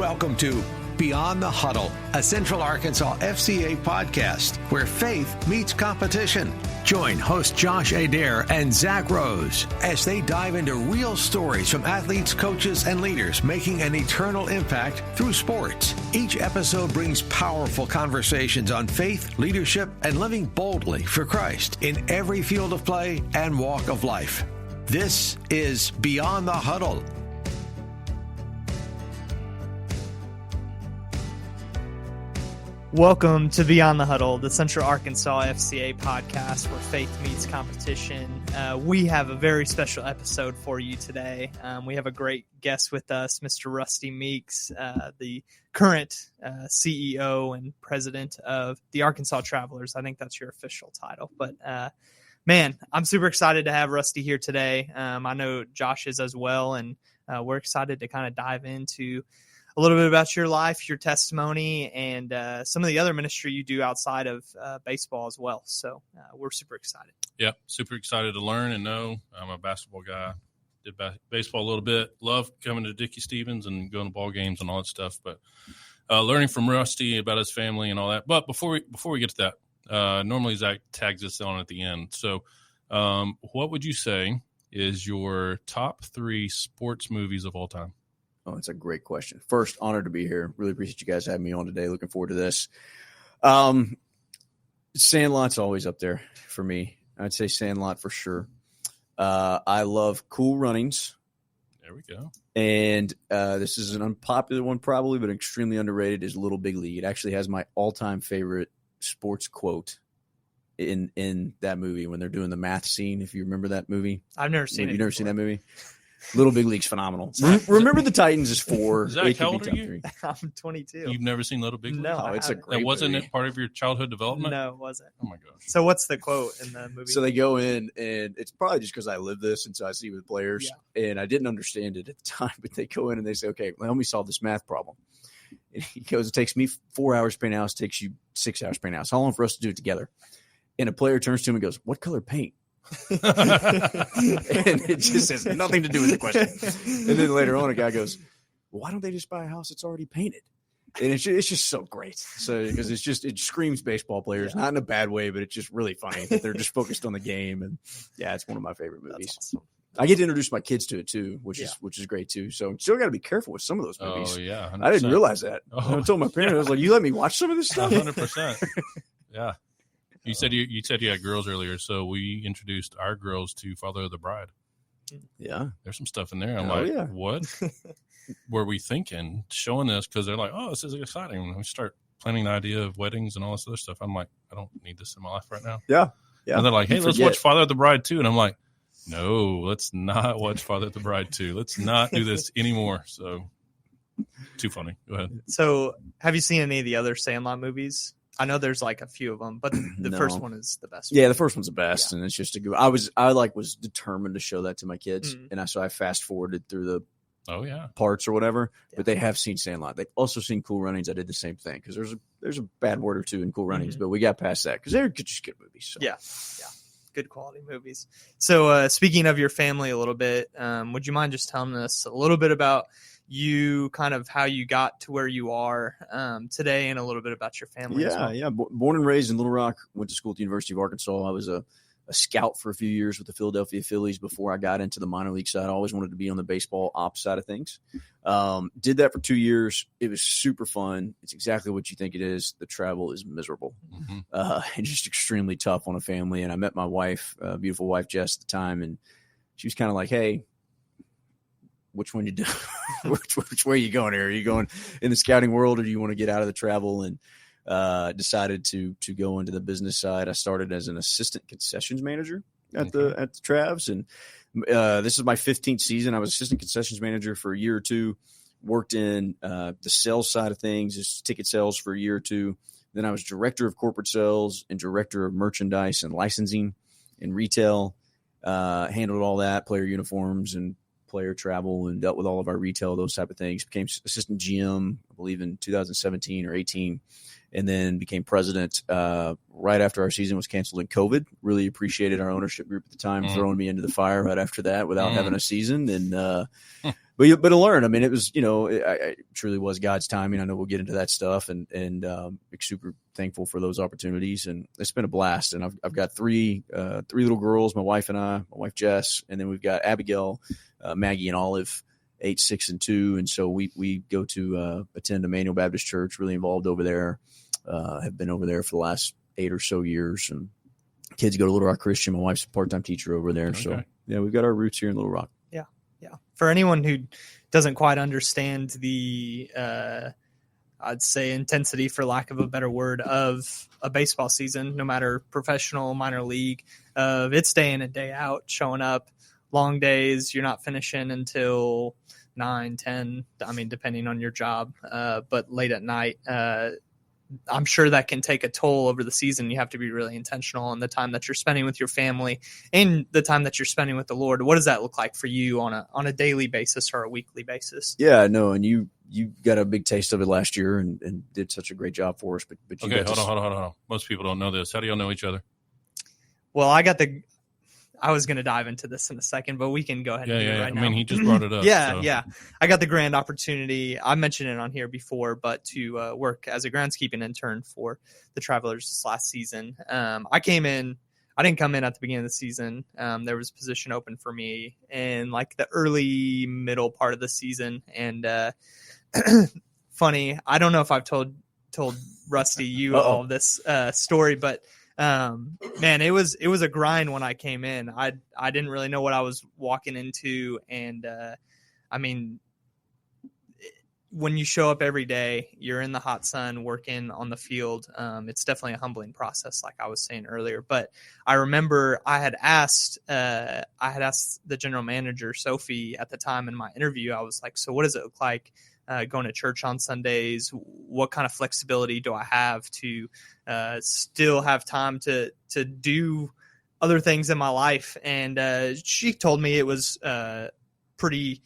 Welcome to Beyond the Huddle, a Central Arkansas FCA podcast where faith meets competition. Join host Josh Adaire and Zac Rose as they dive into real stories from athletes, coaches, and leaders making an eternal impact through sports. Each episode brings powerful conversations on faith, leadership, and living boldly for Christ in every field of play and walk of life. This is Beyond the Huddle. Welcome to Beyond the Huddle, the Central Arkansas FCA podcast where faith meets competition. We have a very special episode for you today. We have a great guest with us, Mr. Rusty Meeks, the current CEO and president of the Arkansas Travelers. I think that's your official title. But, man, I'm super excited to have Rusty here today. I know Josh is as well, and we're excited to kind of dive into a little bit about your life, your testimony, and some of the other ministry you do outside of baseball as well. So we're super excited. Yeah, super excited to learn and know. I'm a basketball guy. Did baseball a little bit. Love coming to Dickey Stevens and going to ball games and all that stuff. But learning from Rusty about his family and all that. But before we get to that, normally Zach tags us on at the end. So what would you say is your top 3 sports movies of all time? Oh, that's a great question. First, honored to be here. Really appreciate you guys having me on today. Looking forward to this. Sandlot's always up there for me. I'd say Sandlot for sure. I love Cool Runnings. There we go. And this is an unpopular one probably, but extremely underrated, is Little Big League. It actually has my all-time favorite sports quote in that movie when they're doing the math scene, if you remember that movie. I've never seen it. You've never seen that movie? Little Big League's phenomenal. Remember the Titans is 4. Zach, how old are you? I'm 22. You've never seen Little Big League? No, it's a great movie. Wasn't it part of your childhood development? No, it wasn't. Oh, my gosh. So what's the quote in the movie? So they go in, and it's probably just because I live this, and so I see with players, and I didn't understand it at the time, but they go in and they say, okay, well, help me solve this math problem. And he goes, it takes me 4 hours to paint a house, it takes you 6 hours to paint a house. How long for us to do it together? And a player turns to him and goes, what color paint? And it just has nothing to do with the question. And then later on, a guy goes, well, why don't they just buy a house that's already painted? And it's just so great. So because it screams baseball players, not in a bad way, but it's just really funny that they're just focused on the game. And yeah, it's one of my favorite movies. Awesome. I get to introduce my kids to it too, which is great too. So still got to be careful with some of those movies. Oh yeah, 100%. I didn't realize that. I told my parents, I was like, "You let me watch some of this stuff." 100%. Yeah. You said you had girls earlier, so we introduced our girls to Father of the Bride. Yeah, there's some stuff in there. I'm what were we thinking? Showing this because they're like, oh, this is exciting. When we start planning the idea of weddings and all this other stuff, I'm like, I don't need this in my life right now. Yeah. And they're like, hey, let's watch Father of the Bride 2, and I'm like, no, let's not watch Father of the Bride 2. Let's not do this anymore. So too funny. Go ahead. So have you seen any of the other Sandlot movies? I know there's like a few of them, but the first one is the best. Yeah, the first one's the best, and it's just a good. I was determined to show that to my kids, and so I fast forwarded through the parts or whatever. Yeah. But they have seen Sandlot. They've also seen Cool Runnings. I did the same thing because there's a bad word or two in Cool Runnings, but we got past that because they're just good movies. So. Yeah, good quality movies. So speaking of your family a little bit, would you mind just telling us a little bit about you, kind of how you got to where you are today, and a little bit about your family as well? Yeah. Born and raised in Little Rock, went to school at the University of Arkansas. I was a scout for a few years with the Philadelphia Phillies before I got into the minor league side. I always wanted to be on the baseball ops side of things. Did that for 2 years. It was super fun. It's exactly what you think it is. The travel is miserable and just extremely tough on a family. And I met my wife, beautiful wife, Jess, at the time, and she was kind of like, hey, which one you do? which way are you going here? Are you going in the scouting world, or do you want to get out of the travel? And decided to go into the business side. I started as an assistant concessions manager at the Travs, and this is my 15th season. I was assistant concessions manager for a year or two. Worked in the sales side of things, just ticket sales for a year or two. Then I was director of corporate sales and director of merchandise and licensing and retail. Handled all that, player uniforms and player travel, and dealt with all of our retail, those type of things. Became assistant GM, I believe, in 2017 or 18, and then became president right after our season was canceled in COVID. Really appreciated our ownership group at the time throwing me into the fire right after that without having a season. And but to learn, I mean, it was, it truly was God's timing. I know we'll get into that stuff, and super thankful for those opportunities, and it's been a blast. And I've got three little girls, my wife and I, my wife Jess, and then we've got Abigail, Maggie, and Olive, 8, 6, and 2. And so we go to attend Emmanuel Baptist Church, really involved over there. Have been over there for the last 8 or so years, and kids go to Little Rock Christian. My wife's a part-time teacher over there. Okay. So yeah, we've got our roots here in Little Rock. Yeah. For anyone who doesn't quite understand the, I'd say intensity, for lack of a better word, of a baseball season, no matter professional, minor league, it's day in and day out, showing up, long days. You're not finishing until 9, 10, I mean, depending on your job, but late at night. I'm sure that can take a toll over the season. You have to be really intentional on the time that you're spending with your family and the time that you're spending with the Lord. What does that look like for you on a daily basis or a weekly basis? Yeah, no, and you got a big taste of it last year and did such a great job for us. But you hold on. Most people don't know this. How do y'all know each other? Well, I was going to dive into this in a second, but we can go ahead and do it right now. I mean, he just brought it up. Yeah. I got the grand opportunity. I mentioned it on here before, but to work as a groundskeeping intern for the Travelers this last season. I didn't come in at the beginning of the season. There was a position open for me in like the early middle part of the season. And funny, I don't know if I've told Rusty all of this story, but man, it was a grind when I came in. I didn't really know what I was walking into. And, I mean, when you show up every day, you're in the hot sun working on the field. It's definitely a humbling process, like I was saying earlier. But I remember I had asked the general manager, Sophie, at the time in my interview. I was like, so what does it look like going to church on Sundays? What kind of flexibility do I have to still have time to do other things in my life? And she told me it was pretty,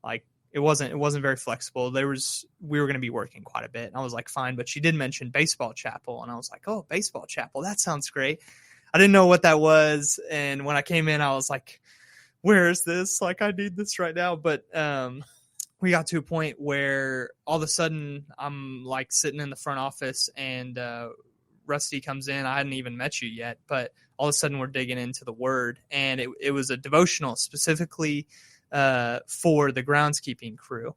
like, it wasn't very flexible. We were going to be working quite a bit, and I was like, fine. But she did mention baseball chapel, and I was like, oh, baseball chapel, that sounds great. I didn't know what that was, and when I came in, I was like, where is this? Like, I need this right now. But we got to a point where all of a sudden I'm like sitting in the front office, and Rusty comes in. I hadn't even met you yet, but all of a sudden we're digging into the Word, and it was a devotional specifically for the groundskeeping crew.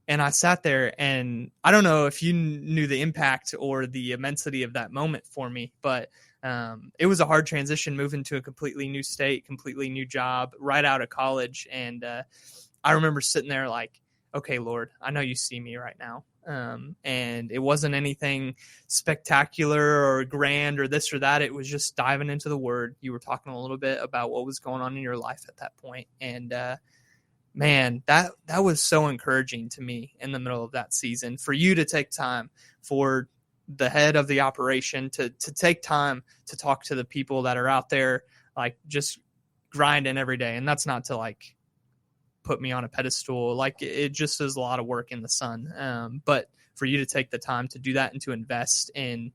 And I sat there, and I don't know if you knew the impact or the immensity of that moment for me, but it was a hard transition, moving to a completely new state, completely new job, right out of college. And I remember sitting there like, okay, Lord, I know you see me right now. And it wasn't anything spectacular or grand or this or that. It was just diving into the Word. You were talking a little bit about what was going on in your life at that point. And man, that was so encouraging to me in the middle of that season, for you to take time, for the head of the operation to take time to talk to the people that are out there, like just grinding every day. And that's not to like put me on a pedestal. Like, it just is a lot of work in the sun. But for you to take the time to do that and to invest in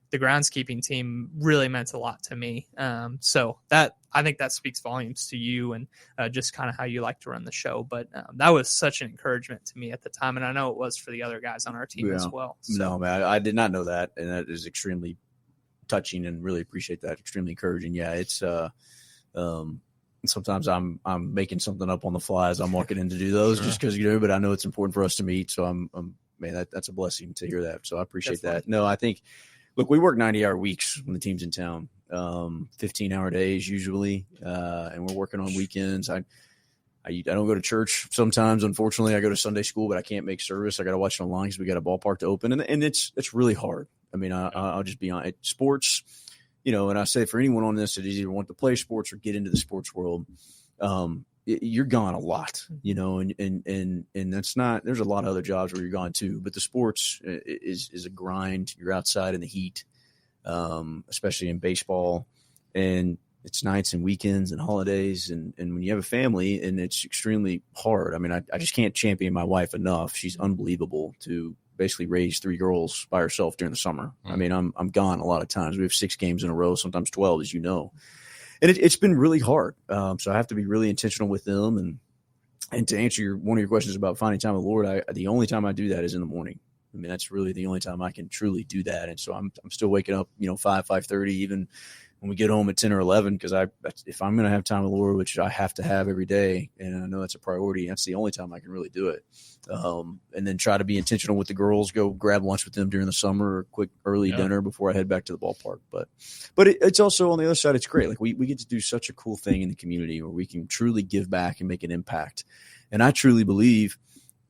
the groundskeeping team really meant a lot to me. So that, I think that speaks volumes to you and just kind of how you like to run the show. But that was such an encouragement to me at the time. And I know it was for the other guys on our team as well. So. No, man, I did not know that. And that is extremely touching, and really appreciate that. Extremely encouraging. Yeah. It's, sometimes I'm making something up on the fly as I'm walking in to do those, just because, but I know it's important for us to meet. So man, that's a blessing to hear that. So I appreciate that. No, I think, look, we work 90-hour weeks when the team's in town, 15-hour days usually, and we're working on weekends. I don't go to church sometimes. Unfortunately, I go to Sunday school, but I can't make service. I got to watch it online because we got a ballpark to open, and it's really hard. I mean, I'll just be on sports, and I say for anyone on this that either want to play sports or get into the sports world, you're gone a lot, and that's not, there's a lot of other jobs where you're gone too, but the sports is a grind. You're outside in the heat, especially in baseball, and it's nights and weekends and holidays. And when you have a family, and it's extremely hard. I mean, I just can't champion my wife enough. She's unbelievable to basically raise 3 girls by herself during the summer. I mean, I'm gone a lot of times. We have 6 games in a row, sometimes 12, as you know. And it's been really hard. So I have to be really intentional with them. And to answer one of your questions about finding time with the Lord, the only time I do that is in the morning. I mean, that's really the only time I can truly do that. And so I'm still waking up, 5:30, even when we get home at 10 or 11, because if I'm going to have time with the Lord, which I have to have every day, and I know that's a priority, that's the only time I can really do it. And then try to be intentional with the girls, go grab lunch with them during the summer, or quick early dinner before I head back to the ballpark. But it's also, on the other side, it's great. Like we get to do such a cool thing in the community where we can truly give back and make an impact. And I truly believe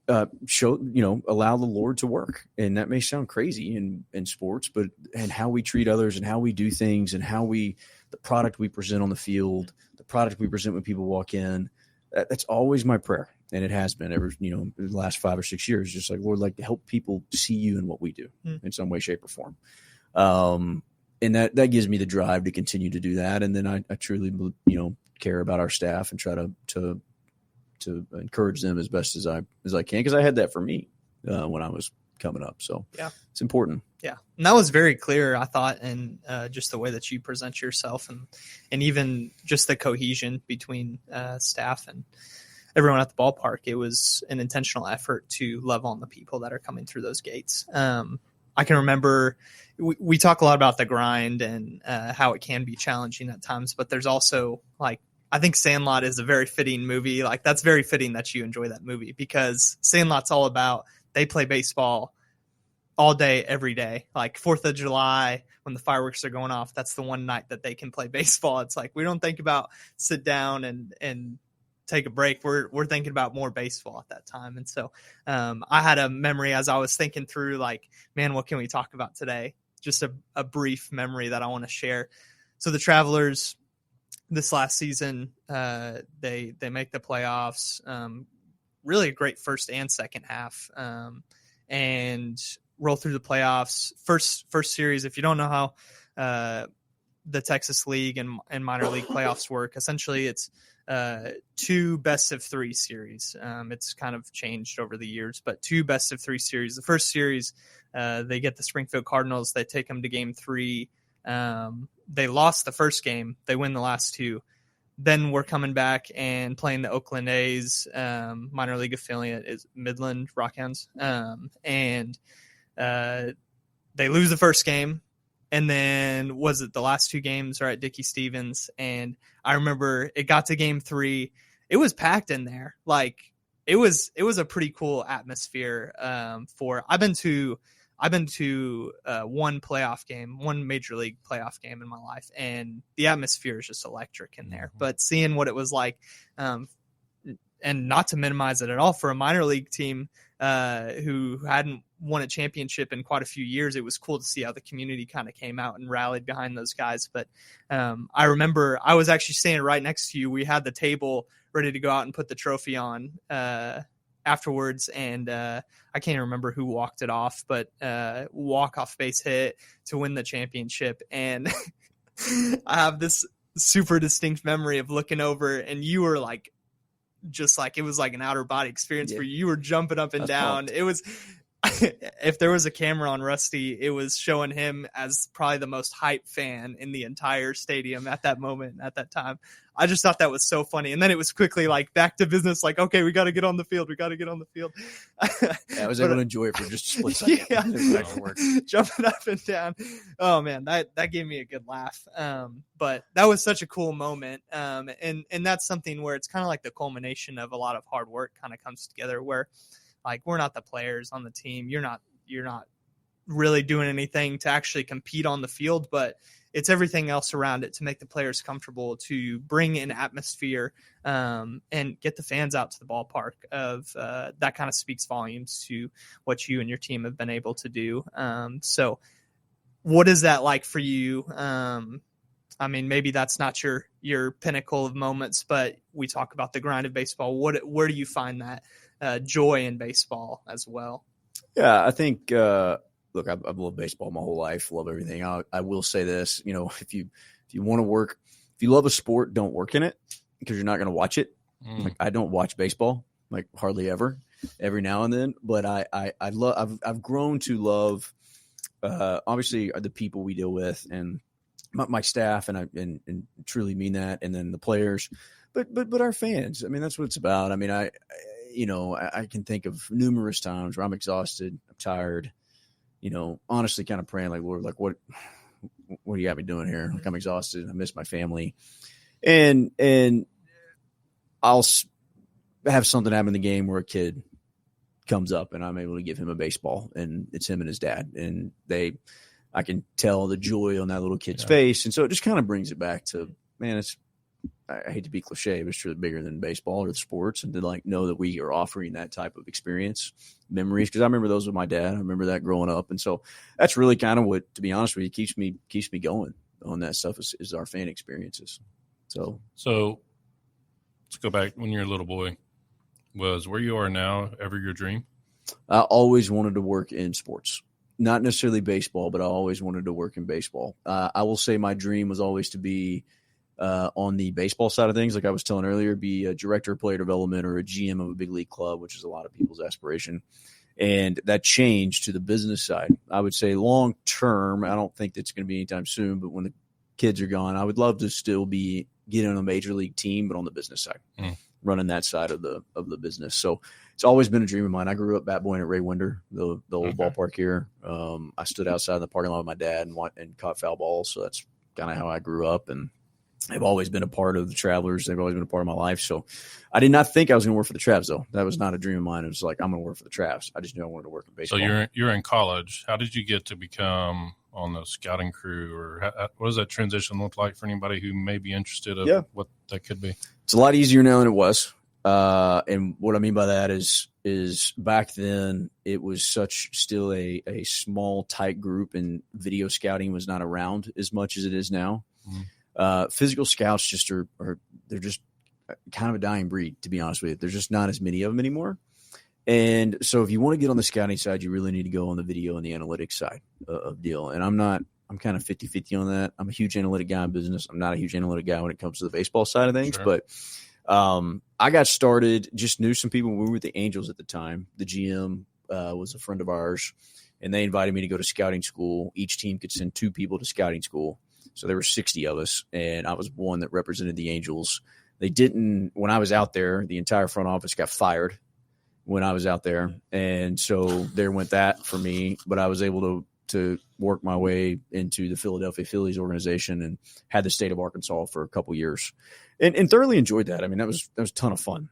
allow the Lord to work. And that may sound crazy in sports, and how we treat others and how we do things and the product we present on the field, the product we present when people walk in, that's always my prayer. And it has been ever, the last 5 or 6 years, just like, Lord, like to help people see you in what we do in some way, shape, or form. And that gives me the drive to continue to do that. And then I truly, care about our staff and try to encourage them as best as I can, because I had that for me when I was coming up. So it's important. Yeah, and that was very clear, I thought, in just the way that you present yourself, and even just the cohesion between staff and everyone at the ballpark. It was an intentional effort to love on the people that are coming through those gates. I can remember we talk a lot about the grind and how it can be challenging at times, but there's also I think Sandlot is a very fitting movie. Like, that's very fitting that you enjoy that movie, because Sandlot's all about, they play baseball all day, every day. Like 4th of July, when the fireworks are going off, that's the one night that they can play baseball. It's like, we don't think about sit down and take a break. We're thinking about more baseball at that time. And so I had a memory as I was thinking through, like, man, what can we talk about today? Just a brief memory that I want to share. So the Travelers, this last season, they make the playoffs. Really a great first and second half, and roll through the playoffs. First series, if you don't know how the Texas League and minor league playoffs work, essentially it's 2 best-of-3 series. It's kind of changed over the years, but 2 best-of-3 series. The first series, they get the Springfield Cardinals. They take them to Game 3. They lost the first game. They win the last 2. Then we're coming back and playing the Oakland A's, minor league affiliate is Midland Rockhounds. And they lose the first game. And then the last 2 games are at Dickey Stevens. And I remember it got to Game 3. It was packed in there. Like, it was a pretty cool atmosphere. I've been to one playoff game, one major league playoff game in my life, and the atmosphere is just electric in there. But seeing what it was like, and not to minimize it at all, for a minor league team who hadn't won a championship in quite a few years, it was cool to see how the community kind of came out and rallied behind those guys. But I remember I was actually standing right next to you. We had the table ready to go out and put the trophy on afterwards, and I can't remember who walked it off, but walk-off base hit to win the championship. And I have this super distinct memory of looking over, and you were like, just like, it was like an outer body experience for you. You were jumping up and down. Pumped. It was, if there was a camera on Rusty, it was showing him as probably the most hype fan in the entire stadium at that moment, at that time. I just thought that was so funny. And then it was quickly like back to business, like, okay, we got to get on the field. I was able to enjoy it for just a split second. Yeah. Jumping up and down. Oh man, that gave me a good laugh. But that was such a cool moment. And that's something where it's kind of like the culmination of a lot of hard work kind of comes together, where like, we're not the players on the team. You're not really doing anything to actually compete on the field, but it's everything else around it to make the players comfortable, to bring an atmosphere, and get the fans out to the ballpark. That kind of speaks volumes to what you and your team have been able to do. So what is that like for you? I mean, maybe that's not your pinnacle of moments, but we talk about the grind of baseball. Where do you find that joy in baseball as well? Yeah, I think, look, I've loved baseball my whole life, love everything. I will say this, if you want to work, if you love a sport, don't work in it, because you're not going to watch it. Like, I don't watch baseball, like, hardly ever, every now and then, but I've grown to love, obviously, the people we deal with, and my staff, and I and truly mean that, and then the players, but our fans. I mean, that's what it's about. I mean, I can think of numerous times where I'm exhausted, I'm tired, honestly kind of praying like, Lord, like what do you have me doing here? Like I'm exhausted. I miss my family. And I'll have something happen in the game where a kid comes up and I'm able to give him a baseball, and it's him and his dad. And I can tell the joy on that little kid's face. And so it just kind of brings it back to, man, I hate to be cliche, but it's really bigger than baseball or the sports, and to like know that we are offering that type of experience, memories. Cause I remember those with my dad. I remember that growing up. And so that's really kind of what, to be honest with you, keeps me going on that stuff is our fan experiences. So let's go back when you're a little boy. Was where you are now ever your dream? I always wanted to work in sports. Not necessarily baseball, but I always wanted to work in baseball. I will say my dream was always to be on the baseball side of things. Like I was telling earlier, be a director of player development or a GM of a big league club, which is a lot of people's aspiration. And that changed to the business side. I would say long term, I don't think that's going to be anytime soon, but when the kids are gone, I would love to still be getting on a major league team, but on the business side, running that side of the business. So it's always been a dream of mine. I grew up bat boying at Ray Winder, the old ballpark here. I stood outside in the parking lot with my dad and caught foul balls. So that's kind of how I grew up. And they've always been a part of the Travelers. They've always been a part of my life. So I did not think I was going to work for the Travs, though. That was not a dream of mine. It was like, I'm going to work for the Travs. I just knew I wanted to work in baseball. So you're in college. How did you get to become on the scouting crew, or what does that transition look like for anybody who may be interested in what that could be? It's a lot easier now than it was. And what I mean by that is back then it was still a small, tight group, and video scouting was not around as much as it is now. Physical scouts they're just kind of a dying breed, to be honest with you. There's just not as many of them anymore. And so if you want to get on the scouting side, you really need to go on the video and the analytics side of deal. And I'm kind of 50-50 on that. I'm a huge analytic guy in business. I'm not a huge analytic guy when it comes to the baseball side of things, but I got started, just knew some people when we were with the Angels at the time. The GM was a friend of ours, and they invited me to go to scouting school. Each team could send 2 people to scouting school. So there were 60 of us, and I was one that represented the Angels. When I was out there, the entire front office got fired when I was out there. And so there went that for me, but I was able to work my way into the Philadelphia Phillies organization and had the state of Arkansas for a couple years and thoroughly enjoyed that. I mean, that was a ton of fun.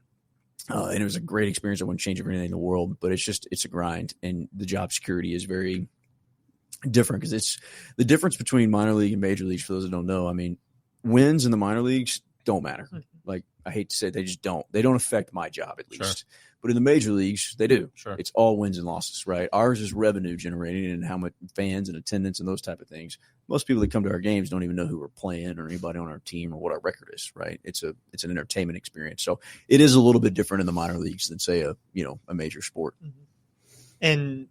And it was a great experience. I wouldn't change it for anything in the world, but it's a grind, and the job security is very different because it's the difference between minor league and major leagues. For those that don't know, I mean, wins in the minor leagues don't matter. Like, I hate to say it, they just don't. They don't affect my job, at least. Sure. But in the major leagues, they do. Sure. It's all wins and losses, right? Ours is revenue generating and how much fans and attendance and those type of things. Most people that come to our games don't even know who we're playing or anybody on our team or what our record is, right? It's an entertainment experience. So it is a little bit different in the minor leagues than, say, a major sport. And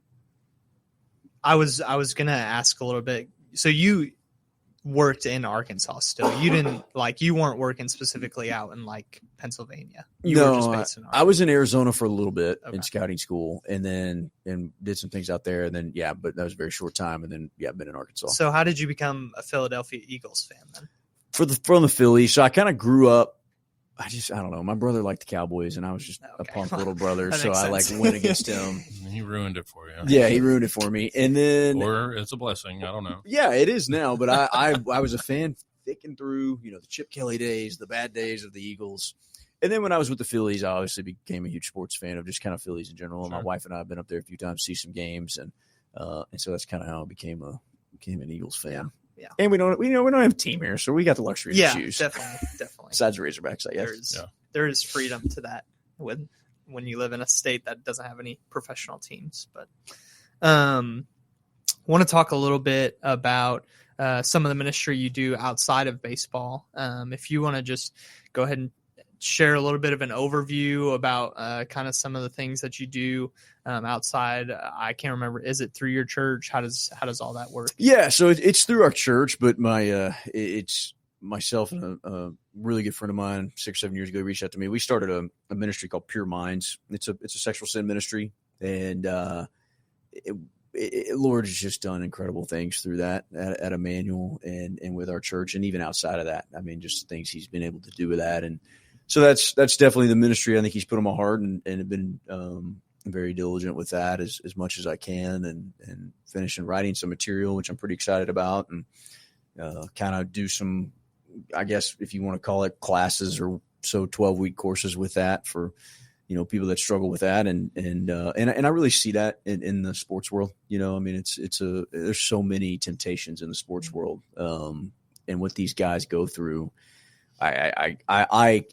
I was going to ask a little bit. So you worked in Arkansas still. You weren't working specifically out in like Pennsylvania. You were just based in Arkansas. I was in Arizona for a little bit in scouting school, and did some things out there, and then but that was a very short time, and then I've been in Arkansas. So how did you become a Philadelphia Eagles fan then? From the Phillies. So I kind of grew up. I don't know. My brother liked the Cowboys, and I was just a punk little brother, so I went against him. He ruined it for you. Yeah, he ruined it for me. And then, or it's a blessing. I don't know. Yeah, it is now. But I was a fan thick and through. The Chip Kelly days, the bad days of the Eagles. And then when I was with the Phillies, I obviously became a huge sports fan of just kind of Phillies in general. Sure. My wife and I have been up there a few times to see some games, and so that's kind of how I became an Eagles fan. Yeah. And we don't have a team here, so we got the luxury to choose. Definitely. Besides the Razorbacks, I guess. There is freedom to that when you live in a state that doesn't have any professional teams. But want to talk a little bit about some of the ministry you do outside of baseball. If you want to just go ahead and share a little bit of an overview about kind of some of the things that you do outside. I can't remember. Is it through your church? How does all that work? Yeah, so it's through our church, but it's myself and a really good friend of mine 6 or 7 years ago reached out to me. We started a ministry called Pure Minds. It's a sexual sin ministry, and Lord has just done incredible things through that at Emmanuel and with our church, and even outside of that. I mean, just things he's been able to do with that. And so that's definitely the ministry I think he's put on my heart, and have been very diligent with that as much as I can, and finishing writing some material, which I'm pretty excited about, and kind of do some, I guess, if you want to call it classes or so 12-week courses with that for, people that struggle with that. And I really see that in the sports world. I mean, there's so many temptations in the sports world. And what these guys go through, I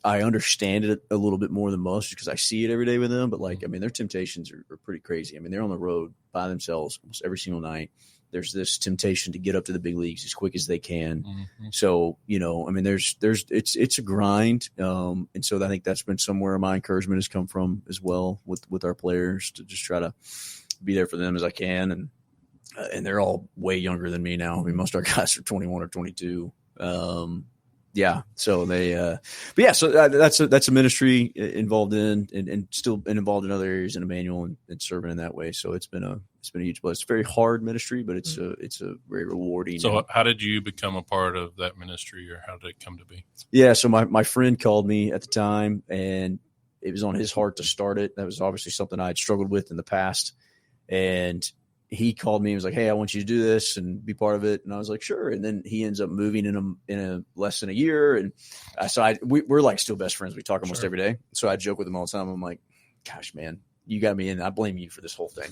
understand it a little bit more than most because I see it every day with them. But their temptations are pretty crazy. I mean, they're on the road by themselves almost every single night. There's this temptation to get up to the big leagues as quick as they can. Mm-hmm. So, it's a grind. And so I think that's been somewhere my encouragement has come from as well with our players, to just try to be there for them as I can. And they're all way younger than me now. I mean, most of our guys are 21 or 22. Yeah. So so that's a ministry involved in, and still been involved in other areas in Emmanuel and serving in that way. So it's been a huge blessing. It's a very hard ministry, but it's a very rewarding. So how did you become a part of that ministry, or how did it come to be? Yeah. So my friend called me at the time, and it was on his heart to start it. That was obviously something I had struggled with in the past. And he called me and was like, "Hey, I want you to do this and be part of it." And I was like, "Sure." And then he ends up moving in a less than a year. And we're like still best friends. We talk almost every day. So I joke with him all the time. I'm like, "Gosh, man, you got me in. I blame you for this whole thing."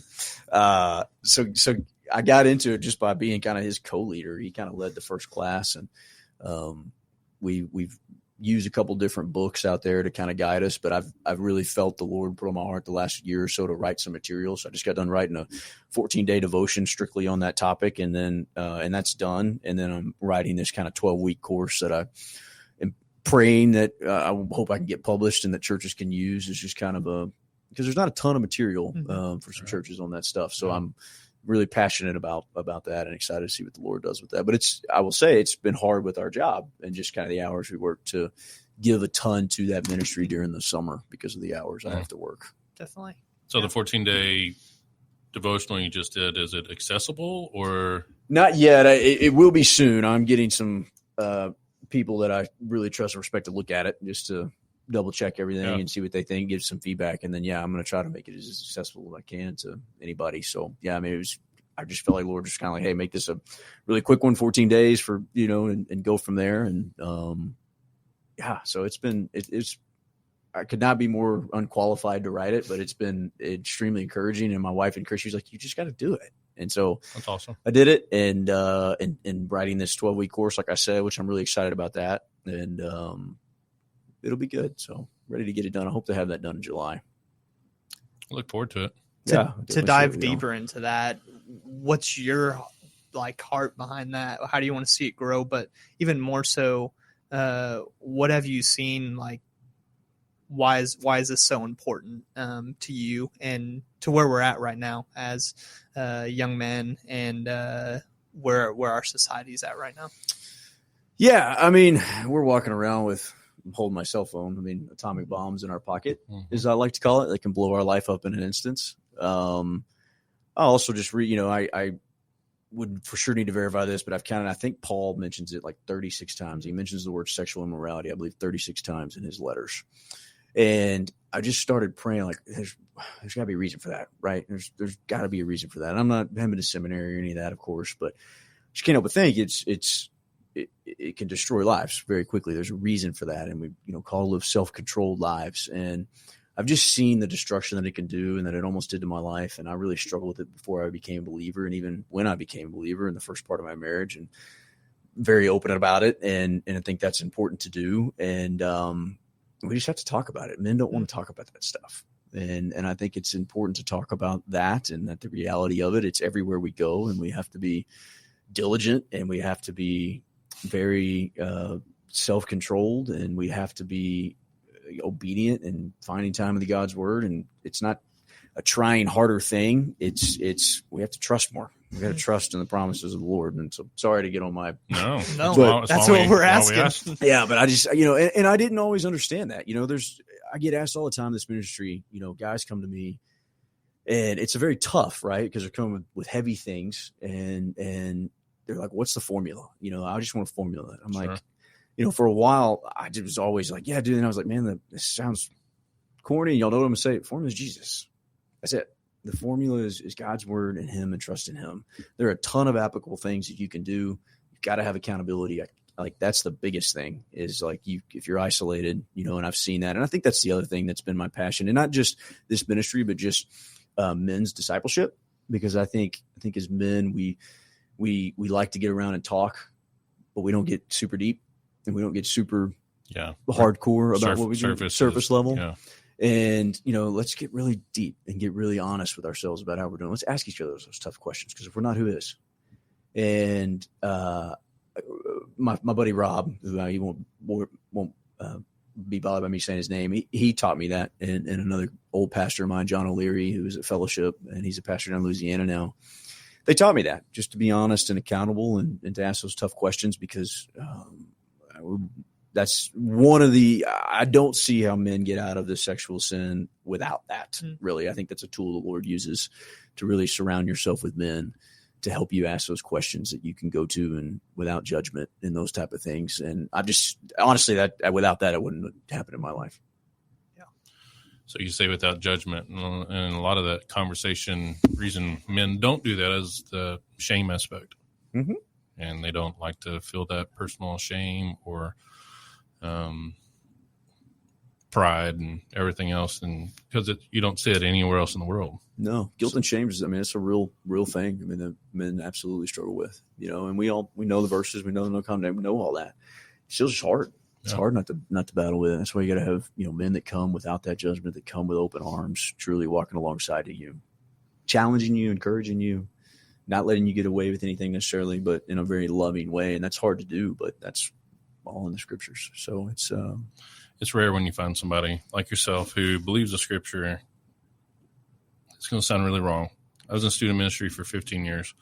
So I got into it just by being kind of his co-leader. He kind of led the first class, and we've used a couple different books out there to kind of guide us, but I've really felt the Lord put on my heart the last year or so to write some material. So I just got done writing a 14-day devotion strictly on that topic. And then, and that's done. And then I'm writing this kind of 12-week course that I am praying that I hope I can get published and that churches can use. It's just kind of because there's not a ton of material for some churches on that stuff. So I'm really passionate about that and excited to see what the Lord does with that. But I will say it's been hard with our job and just kind of the hours we work to give a ton to that ministry during the summer because of the hours I have to work. Definitely. So the 14-day devotional you just did, is it accessible or? Not yet. It will be soon. I'm getting some people that I really trust and respect to look at it just to double check everything and see what they think, give some feedback. And then, I'm going to try to make it as accessible as I can to anybody. So I mean, I just felt like Lord just kind of like, hey, make this a really quick one, 14 days for, and go from there. And, so it's I could not be more unqualified to write it, but it's been extremely encouraging. And my wife and Chris, she's like, you just got to do it. And so that's awesome. I did it. And writing this 12-week course, like I said, which I'm really excited about that. And, it'll be good. So ready to get it done. I hope to have that done in July. I look forward to it. To dive deeper into that, what's your heart behind that? How do you want to see it grow? But even more so, what have you seen? Why is this so important to you and to where we're at right now as young men, and where our society's at right now? Yeah, I mean, we're walking around with holding my cell phone. I mean, atomic bombs in our pocket, as I like to call it. They can blow our life up in an instance. I also just I would for sure need to verify this, but I think Paul mentions it 36 times. He mentions the word sexual immorality, I believe 36 times in his letters. And I just started praying, there's got to be a reason for that, right? There's got to be a reason for that. And I'm not having a seminary or any of that, of course, but just can't help but think it can destroy lives very quickly. There's a reason for that. And we, call to live self-controlled lives. And I've just seen the destruction that it can do and that it almost did to my life. And I really struggled with it before I became a believer. And even when I became a believer in the first part of my marriage, and very open about it. And I think that's important to do. And we just have to talk about it. Men don't want to talk about that stuff. And I think it's important to talk about that, and that the reality of it's everywhere we go, and we have to be diligent, and we have to be very self-controlled, and we have to be obedient and finding time in the God's word. And it's not a trying harder thing. It's we have to trust more. We got to trust in the promises of the Lord. And so sorry to get on my no, but that's what we're asking. Yeah, but I just and I didn't always understand that. I get asked all the time in this ministry. Guys come to me And it's a very tough, right? Because they're coming with heavy things, and they're like, "What's the formula?" I just want a formula. I'm Sure. like, for a while, I just was always like, "Yeah, dude." And I was like, "Man, this sounds corny." Y'all know what I'm gonna say? Formula is Jesus. That's it. The formula is God's word and Him, and trust in Him. There are a ton of applicable things that you can do. You've got to have accountability. Like that's the biggest thing is like if you're isolated, and I've seen that. And I think that's the other thing that's been my passion, and not just this ministry, but just men's discipleship, because I think as men, we like to get around and talk, but we don't get super deep and we don't get super hardcore about what we do, surface level. Yeah. And, let's get really deep and get really honest with ourselves about how we're doing. Let's ask each other those tough questions, because if we're not, who is? And my buddy Rob, who he won't be bothered by me saying his name, he taught me that. And another old pastor of mine, John O'Leary, who's at Fellowship, and he's a pastor down in Louisiana now. They taught me that, just to be honest and accountable, and to ask those tough questions, because that's one of I don't see how men get out of the sexual sin without that, really. I think that's a tool the Lord uses to really surround yourself with men to help you ask those questions that you can go to and without judgment and those type of things. And I just, honestly, that without that, it wouldn't happen in my life. Yeah. So you say without judgment, and a lot of that conversation, reason men don't do that is the shame aspect. Mm-hmm. And they don't like to feel that personal shame or pride and everything else, and because you don't see it anywhere else in the world. No, guilt and shame is, it's a real thing. That men absolutely struggle with, and we know the verses, we know no condemnation, we know all that. It's just hard. It's hard not to battle with it. That's why you got to have, men that come without that judgment, that come with open arms, truly walking alongside of you, challenging you, encouraging you, not letting you get away with anything necessarily, but in a very loving way. And that's hard to do, but that's all in the scriptures. So it's rare when you find somebody like yourself who believes the scripture. It's going to sound really wrong. I was in student ministry for 15 years,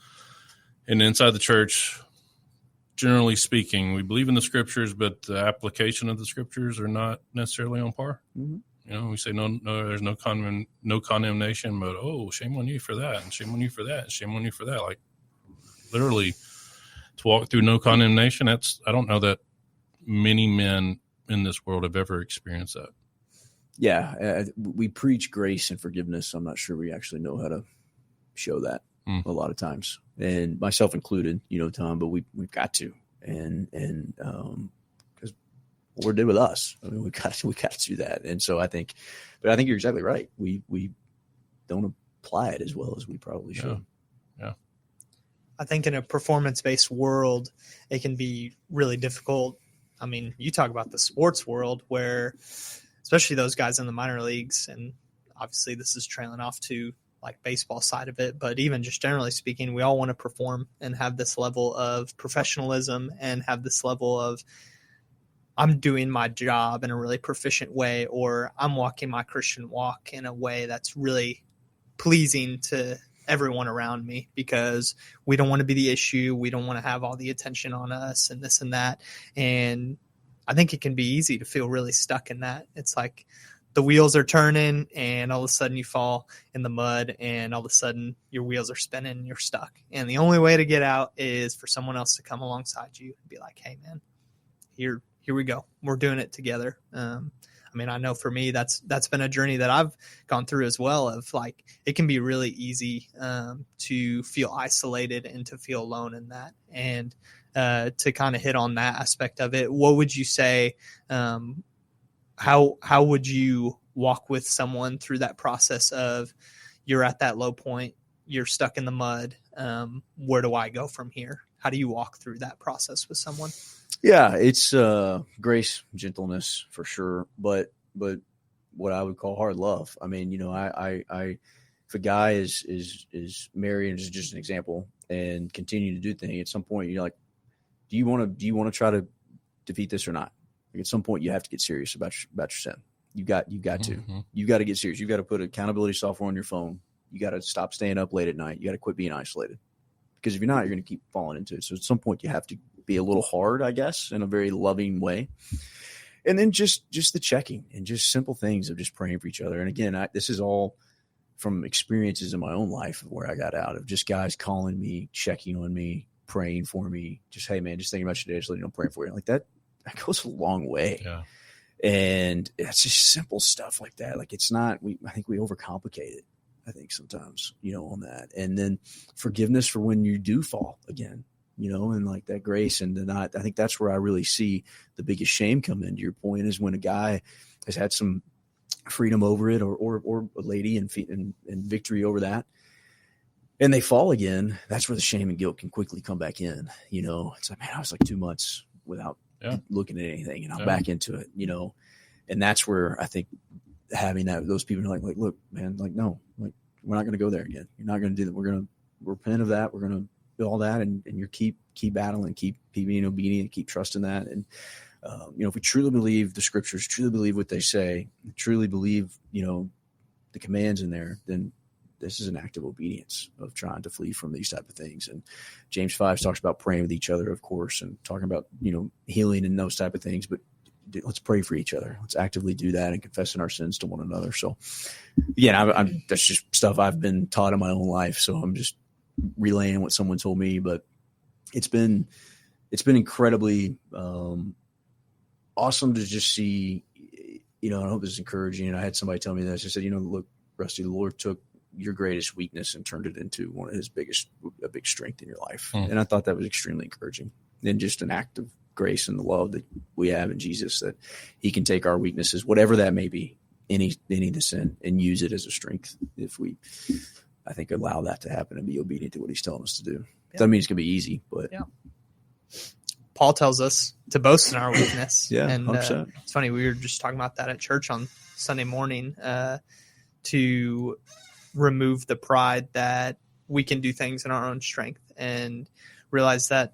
and inside the church, generally speaking, we believe in the scriptures, but the application of the scriptures are not necessarily on par. Mm-hmm. We say no, there's no condemnation, but shame on you for that, and shame on you for that, and shame on you for that. Like literally, to walk through no condemnation. I don't know that many men in this world have ever experienced that. Yeah, we preach grace and forgiveness. I'm not sure we actually know how to show that a lot of times, and myself included, Tom. But we've got to, and because what Lord did with us, we got to do that. And so I think you're exactly right. We don't apply it as well as we probably should. Yeah. I think in a performance-based world, it can be really difficult. I mean, you talk about the sports world where, especially those guys in the minor leagues, and obviously this is trailing off to like baseball side of it, but even just generally speaking, we all want to perform and have this level of professionalism and have this level of I'm doing my job in a really proficient way, or I'm walking my Christian walk in a way that's really pleasing to everyone around me, because we don't want to be the issue. We don't want to have all the attention on us and this and that. And I think it can be easy to feel really stuck in that. It's like the wheels are turning and all of a sudden you fall in the mud and all of a sudden your wheels are spinning and you're stuck. And the only way to get out is for someone else to come alongside you and be like, hey man, here we go. We're doing it together. I know for me, that's been a journey that I've gone through as well, of like, it can be really easy to feel isolated and to feel alone in that. And to kind of hit on that aspect of it, what would you say, how would you walk with someone through that process of you're at that low point, you're stuck in the mud, where do I go from here? How do you walk through that process with someone? Yeah, it's grace, gentleness for sure, but what I would call hard love. I mean, if a guy is married, and this is just an example, and continue to do things, at some point you're like, do you want to try to defeat this or not? Like at some point you have to get serious about your sin. You got to get serious. You got to put accountability software on your phone. You got to stop staying up late at night. You got to quit being isolated, because if you're not, you're going to keep falling into it. So at some point you have to be a little hard, I guess, in a very loving way. And then just the checking and just simple things of just praying for each other. And again, this is all from experiences in my own life where I got out of just guys calling me, checking on me, praying for me, just, hey man, just thinking about you today, just letting you know, praying for you. Like that goes a long way. Yeah. And it's just simple stuff like that. Like it's not, I think we overcomplicate it. I think sometimes, on that. And then forgiveness for when you do fall again, and like that grace. And then I think that's where I really see the biggest shame come in. To your point is when a guy has had some freedom over it or a lady and victory over that, and they fall again, that's where the shame and guilt can quickly come back in. It's like, man, I was like 2 months without looking at anything, and I'm back into it, and that's where I think having those people are like, look, man, like, no, like, we're not going to go there again. You're not going to do that. We're going to repent of that. We're going to do all that. And you keep battling, keep being obedient, keep trusting that. And, if we truly believe the scriptures, truly believe what they say, truly believe, the commands in there, then this is an act of obedience of trying to flee from these type of things. And James 5 talks about praying with each other, of course, and talking about, healing and those type of things, but let's pray for each other. Let's actively do that and confessing our sins to one another. So again, that's just stuff I've been taught in my own life. So I'm just relaying what someone told me, but it's been incredibly awesome to just see, I hope this is encouraging. And I had somebody tell me this. I said, look, Rusty, the Lord took your greatest weakness and turned it into one of a big strength in your life. And I thought that was extremely encouraging and just an act of grace and the love that we have in Jesus, that he can take our weaknesses, whatever that may be, any of the sin, and use it as a strength if we, I think, allow that to happen and be obedient to what he's telling us to do. Doesn't mean it's going to be easy, but Paul tells us to boast in our weakness. And it's funny, we were just talking about that at church on Sunday morning, to remove the pride that we can do things in our own strength and realize that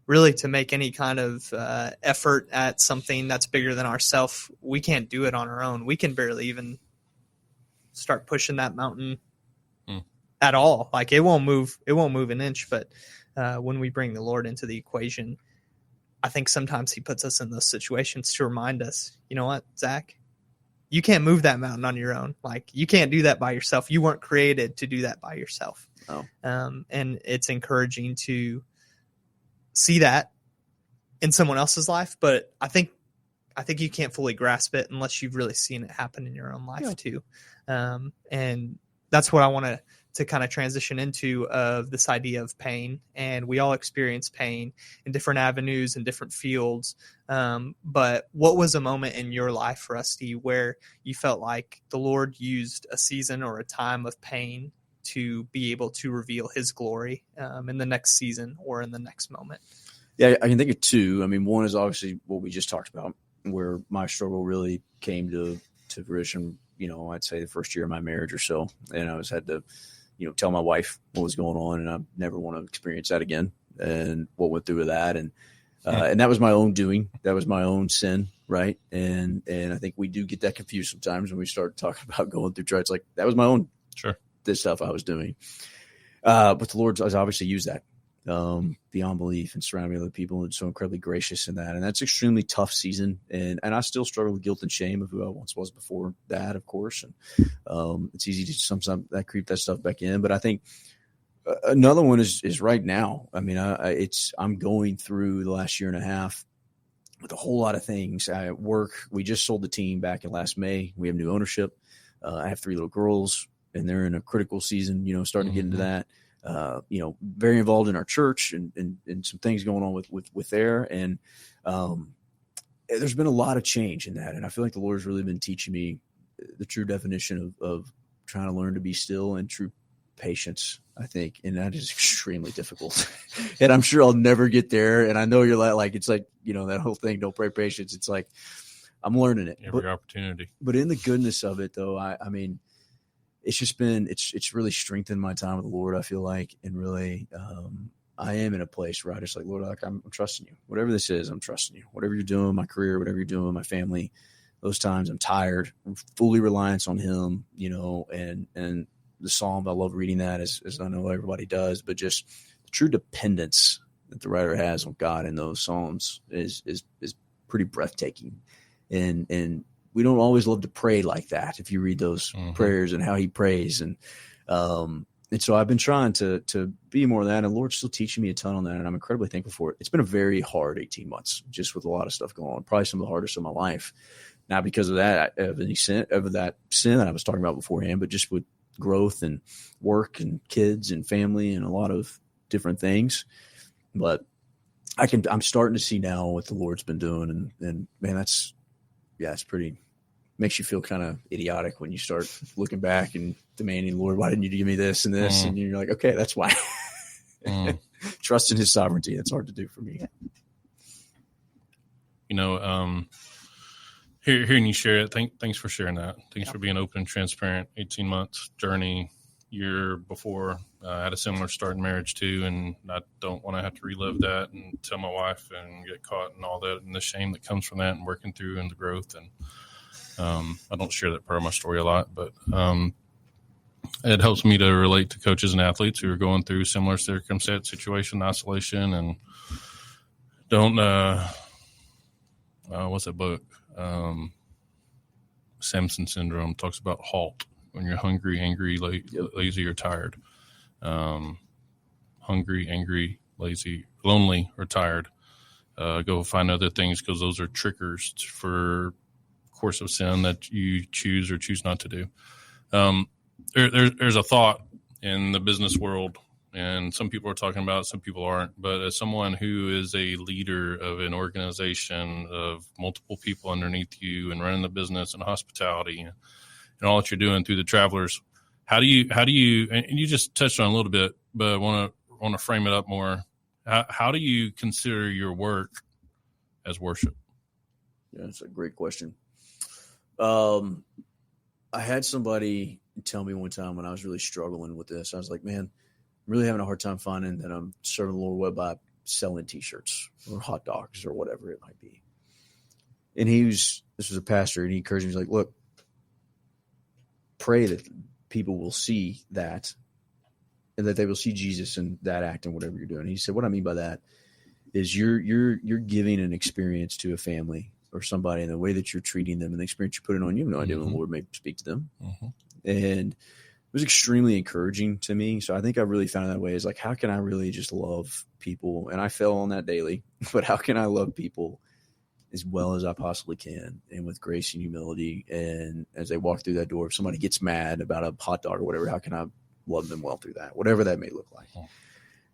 really to make any kind of effort at something that's bigger than ourselves, we can't do it on our own. We can barely even start pushing that mountain at all. Like it won't move an inch. But when we bring the Lord into the equation, I think sometimes he puts us in those situations to remind us, you know what, Zach, you can't move that mountain on your own. Like you can't do that by yourself. You weren't created to do that by yourself. And it's encouraging to see that in someone else's life, but I think you can't fully grasp it unless you've really seen it happen in your own life too. And that's what I want to kind of transition into, of this idea of pain. And we all experience pain in different avenues and different fields. But what was a moment in your life, Rusty, where you felt like the Lord used a season or a time of pain to be able to reveal his glory in the next season or in the next moment? Yeah, I can think of two. I mean, one is obviously what we just talked about, where my struggle really came to fruition, I'd say the first year of my marriage or so. And I had to, tell my wife what was going on, and I never want to experience that again, and what went through with that. And that was my own doing. That was my own sin. Right. And I think we do get that confused sometimes when we start talking about going through trials. Like that was my own, this stuff I was doing. But the Lord has obviously used that beyond belief and surrounding me with other people, and so incredibly gracious in that. And that's extremely tough season. And I still struggle with guilt and shame of who I once was before that, of course. And it's easy to sometimes that creep that stuff back in. But I think another one is right now. I mean, I'm going through the last year and a half with a whole lot of things. At work, we just sold the team back in last May. We have new ownership. I have 3 little girls, and they're in a critical season, starting to get into that. Very involved in our church and some things going on with there. And there's been a lot of change in that. And I feel like the Lord's really been teaching me the true definition of trying to learn to be still and true patience, I think. And that is extremely difficult. And I'm sure I'll never get there. And I know you're like, it's like, that whole thing, don't pray patience. It's like, I'm learning it. Every opportunity. But in the goodness of it though, I mean, it's just been, it's really strengthened my time with the Lord, I feel like. And really, I am in a place where I just like, Lord, like I'm trusting you. Whatever this is, I'm trusting you. Whatever you're doing, my career, whatever you're doing with my family, those times I'm tired, I'm fully reliant on him, and the Psalm, I love reading that as I know everybody does, but just the true dependence that the writer has on God in those Psalms is pretty breathtaking. And we don't always love to pray like that. If you read those prayers and how he prays. And so I've been trying to be more of that, and the Lord's still teaching me a ton on that. And I'm incredibly thankful for it. It's been a very hard 18 months, just with a lot of stuff going on, probably some of the hardest of my life. Not because of that, of any sin, of that sin that I was talking about beforehand, but just with growth and work and kids and family and a lot of different things. But I'm starting to see now what the Lord's been doing, and man, it's pretty, makes you feel kind of idiotic when you start looking back and demanding, Lord, why didn't you give me this and this? And you're like, okay, that's why. Trust in his sovereignty. That's hard to do for me. Hearing you share it, thanks for sharing that. Thanks for being open and transparent. 18 months journey. Year before, I had a similar start in marriage too, and I don't want to have to relive that and tell my wife and get caught and all that and the shame that comes from that and working through and the growth. And I don't share that part of my story a lot, but it helps me to relate to coaches and athletes who are going through similar circumstance, situation, isolation, and don't. What's that book? Samson Syndrome talks about HALT. When you're hungry, angry, lazy, or tired. Hungry, angry, lazy, lonely, or tired. Go find other things, because those are triggers for course of sin that you choose or choose not to do. There's a thought in the business world, and some people are talking about it, some people aren't. But as someone who is a leader of an organization of multiple people underneath you and running the business and hospitality and all that you're doing through the Travelers, how do you, and you just touched on it a little bit, but I want to frame it up more. How do you consider your work as worship? Yeah, that's a great question. I had somebody tell me one time when I was really struggling with this, I was like, man, I'm really having a hard time finding that I'm serving the Lord well by selling T-shirts or hot dogs or whatever it might be. And this was a pastor, and he encouraged me. He's like, look, pray that people will see that, and that they will see Jesus in that act and whatever you're doing. He said, what I mean by that is you're giving an experience to a family or somebody in the way that you're treating them and the experience you put it on. You have no idea when the Lord may speak to them. And it was extremely encouraging to me. So I think I really found it that way, is like, how can I really just love people? And I fail on that daily, but how can I love people as well as I possibly can, and with grace and humility? And as they walk through that door, if somebody gets mad about a hot dog or whatever, how can I love them well through that, whatever that may look like?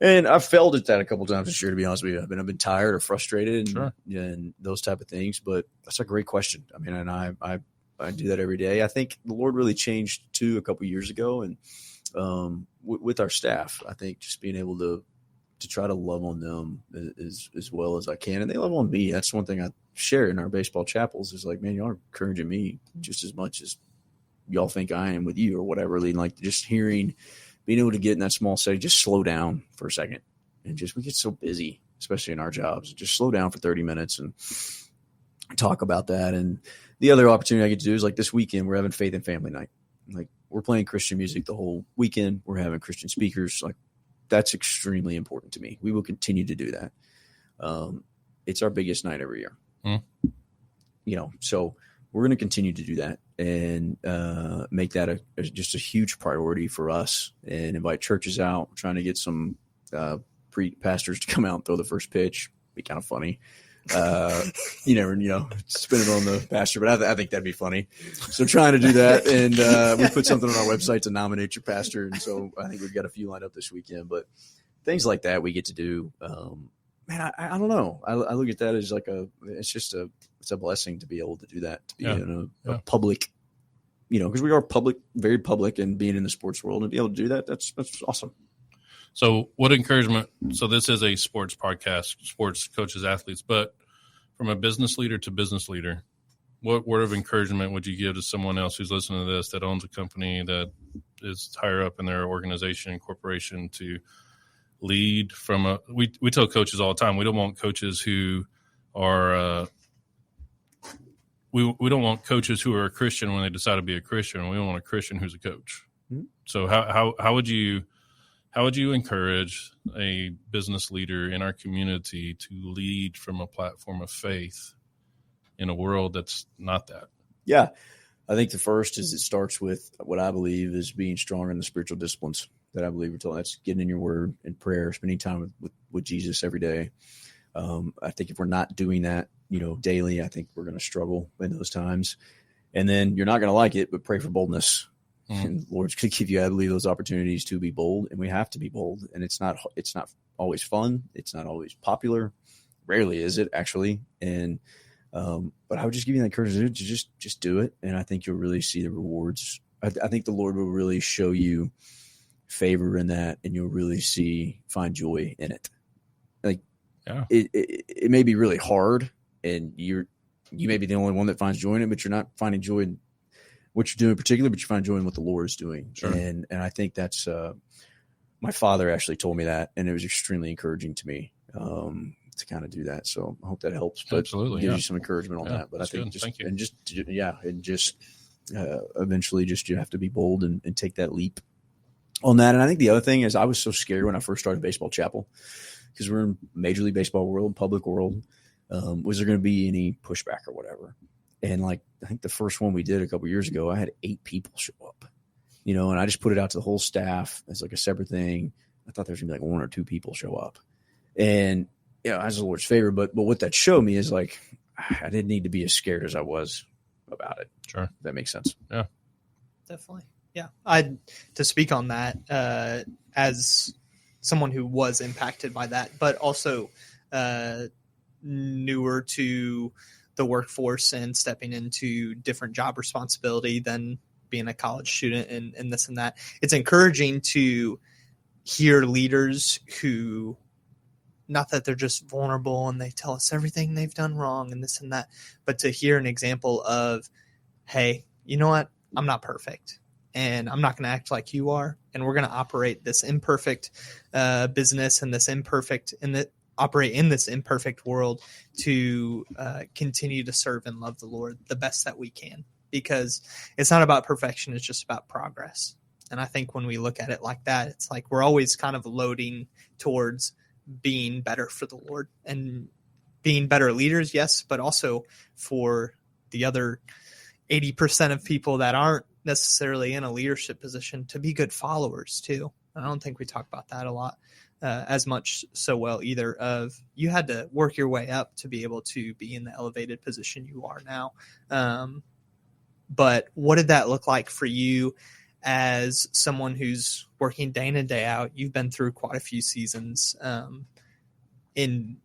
And I've failed at that a couple of times this year, to be honest with you. I've been tired or frustrated and those type of things, but that's a great question. I mean, and I do that every day. I think the Lord really changed too a couple of years ago, and with our staff, I think just being able to try to love on them as well as I can. And they love on me. That's one thing I share in our baseball chapels, is like, man, y'all are encouraging me just as much as y'all think I am with you or whatever. Like, just being able to get in that small setting, just slow down for a second, and we get so busy, especially in our jobs, just slow down for 30 minutes and talk about that. And the other opportunity I get to do is, like, this weekend, we're having Faith and Family Night. Like, we're playing Christian music the whole weekend. We're having Christian speakers. Like, that's extremely important to me. We will continue to do that. It's our biggest night every year. So we're going to continue to do that and make that just a huge priority for us, and invite churches out. We're trying to get some pastors to come out and throw the first pitch. Be kind of funny. You never, spin it on the pastor, but I think that'd be funny. So trying to do that, and we put something on our website to nominate your pastor, and so I think we've got a few lined up this weekend. But things like that we get to do. Man, I don't know. I look at that as like it's a blessing to be able to do that, to be in a public, because we are public, very public, and being in the sports world, and be able to do that, that's awesome. So what encouragement, so this is a sports podcast, sports coaches, athletes, but from a business leader to business leader, what word of encouragement would you give to someone else who's listening to this, that owns a company, that is higher up in their organization, corporation, to lead from we tell coaches all the time, we don't want coaches who are, we don't want coaches who are a Christian when they decide to be a Christian. We don't want a Christian who's a coach. Mm-hmm. So how would you encourage a business leader in our community to lead from a platform of faith in a world that's not that? Yeah. I think the first is it starts with what I believe is being strong in the spiritual disciplines that I believe we're told. That's getting in your word and prayer, spending time with Jesus every day. I think if we're not doing that, daily, I think we're going to struggle in those times. And then you're not going to like it, but pray for boldness. And the Lord's going to give you, I believe, those opportunities to be bold, and we have to be bold. And it's not always fun. It's not always popular. Rarely is it, actually. And but I would just give you that encouragement to just do it, and I think you'll really see the rewards. I think the Lord will really show you favor in that, and you'll really find joy in it. Like, yeah. It may be really hard, and you may be the only one that finds joy in it, but you're not finding joy in what you're doing in particular, but you find joy in what the Lord is doing. Sure. And I think that's my father actually told me that, and it was extremely encouraging to me to kind of do that. So I hope that helps. But absolutely, gives you some encouragement on that. But I think eventually you have to be bold and take that leap on that. And I think the other thing is I was so scared when I first started baseball chapel, because we're in Major League Baseball world, public world. Was there going to be any pushback or whatever? And I think the first one we did a couple of years ago, I had 8 people show up, and I just put it out to the whole staff as a separate thing. I thought there was going to be 1 or 2 people show up, and as the Lord's favor. But what that showed me is I didn't need to be as scared as I was about it. Sure. If that makes sense. Yeah, definitely. Yeah. To speak on that, as someone who was impacted by that, but also newer to the workforce and stepping into different job responsibility than being a college student and this and that. It's encouraging to hear leaders who, not that they're just vulnerable and they tell us everything they've done wrong and this and that, but to hear an example of, hey, you know what? I'm not perfect, and I'm not going to act like you are. And we're going to operate this imperfect business and operate in this imperfect world to continue to serve and love the Lord the best that we can, because it's not about perfection. It's just about progress. And I think when we look at it like that, it's like we're always kind of loading towards being better for the Lord and being better leaders, yes, but also for the other 80% of people that aren't necessarily in a leadership position to be good followers too. I don't think we talk about that a lot as much so well either, of you had to work your way up to be able to be in the elevated position you are now. But what did that look like for you as someone who's working day in and day out? You've been through quite a few seasons in